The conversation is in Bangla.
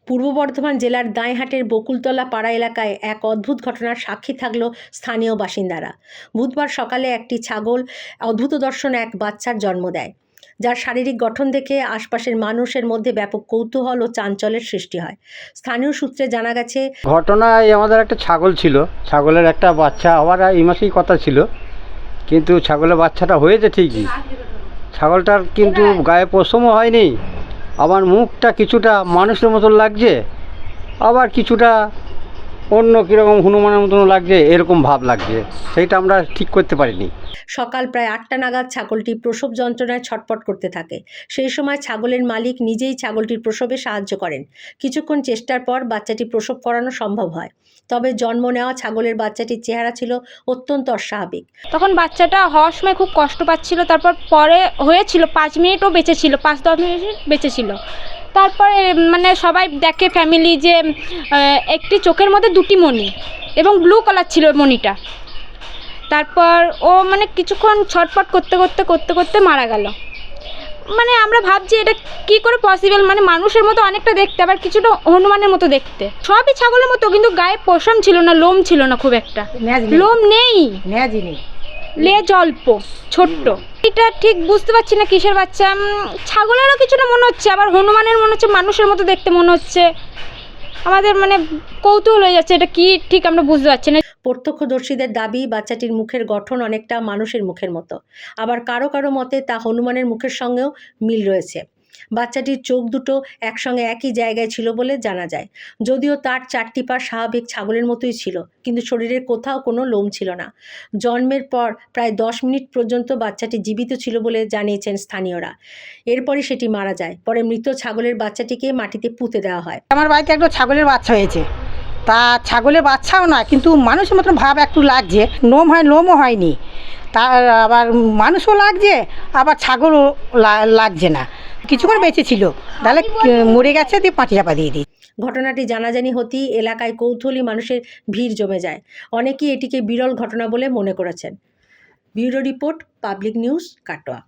পূর্ব বর্ধমান জেলার দাঁইহাটের বকুলতলা পাড়া এলাকায় এক অদ্ভুত ঘটনার সাক্ষী থাকলো স্থানীয় বাসিন্দারা। বুধবার সকালে একটি ছাগল অদ্ভুত দর্শন এক বাচ্চার জন্ম দেয়, যার শারীরিক গঠন দেখে আশপাশের মানুষের মধ্যে ব্যাপক কৌতূহল ও চাঞ্চল্যের সৃষ্টি হয়। স্থানীয় সূত্রে জানা গেছে, ঘটনায় আমাদের একটা ছাগল ছিল, ছাগলের একটা বাচ্চা হওয়ার এই মাসেই কথা ছিল, কিন্তু ছাগলের বাচ্চাটা হয়েছে ঠিকই। ছাগলটার কিন্তু গায়ে পশমও হয়নি, আবার মুখটা কিছুটা মানুষের মতন লাগছে, আবার কিছুটা অন্য কীরকম হনুমানের মতন লাগছে, এরকম ভাব লাগছে, সেইটা আমরা ঠিক করতে পারিনি। সকাল প্রায় 8টা নাগাদ ছাগলটি প্রসব যন্ত্রণায় ছটফট করতে থাকে। সেই সময় ছাগলের মালিক নিজেই ছাগলটির প্রসবে সাহায্য করেন। কিছুক্ষণ চেষ্টার পর বাচ্চাটি প্রসব করানো সম্ভব হয়। তবে জন্ম নেওয়া ছাগলের বাচ্চাটির চেহারা ছিল অত্যন্ত অস্বাভাবিক। তখন বাচ্চাটা হওয়ার সময় খুব কষ্ট পাচ্ছিল, তারপর পরে হয়েছিল 5 মিনিটও বেঁচে ছিল, 5-10 মিনিট বেঁচে ছিল। তারপরে মানে সবাই দেখে ফ্যামিলি যে একটি চোখের মধ্যে 2টি মণি এবং ব্লু কালার ছিল মণিটা। তারপর ও মানে কিছুক্ষণ ছটফট করতে মারা গেল। মানে আমরা ভাবছি এটা কি করে পসিবল, মানে মানুষের মতো অনেকটা দেখতে, আবার কিছুটা হনুমানের মতো দেখতে, সবই ছাগলের মতো, কিন্তু গায়ে পশম ছিল না, লোম ছিল না, খুব একটা লোম নেই, লেজ অল্প ছোট্ট। এটা ঠিক বুঝতে পারছি না কিসের বাচ্চা। ছাগলেরও কিছুটা মনে হচ্ছে, আবার হনুমানের মনে হচ্ছে, মানুষের মতো দেখতে মনে হচ্ছে। আমাদের মানে কৌতূহল হয়ে যাচ্ছে, এটা কি ঠিক আমরা বুঝতে পারছি না। প্রত্যক্ষদর্শীদের দাবি, বাচ্চাটির মুখের গঠন অনেকটা মানুষের মুখের মতো, আবার কারো কারো মতে তা হনুমানের মুখের সঙ্গেও মিল রয়েছে। বাচ্চাটির চোখ দুটো একসঙ্গে একই জায়গায় ছিল বলে জানা যায়। যদিও তার 4টি পা স্বাভাবিক ছাগলের মতোই ছিল, কিন্তু শরীরের কোথাও কোনো লোম ছিল না। জন্মের পর প্রায় 10 মিনিট পর্যন্ত বাচ্চাটি জীবিত ছিল বলে জানিয়েছেন স্থানীয়রা। এরপরই সেটি মারা যায়। পরে মৃত ছাগলের বাচ্চাটিকে মাটিতে পুঁতে দেওয়া হয়। আমার বাড়িতে একটা ছাগলের বাচ্চা হয়েছে, তা ছাগলের বাচ্চাও না, কিন্তু মানুষের মতন ভাব একটু লাগছে, লোমও হয়নি, তার আবার মানুষও লাগছে, আবার ছাগলও লাগছে না। কিছুক্ষণ বেঁচে ছিল, তাহলে মরে গেছে, দিয়ে পাটি চাপা দিয়ে দিই। ঘটনাটি জানাজানি হতেই এলাকায় কৌতূহলী মানুষের ভিড় জমে যায়। অনেকেই এটিকে বিরল ঘটনা বলে মনে করেছেন। Bureau report, public news, Katwa.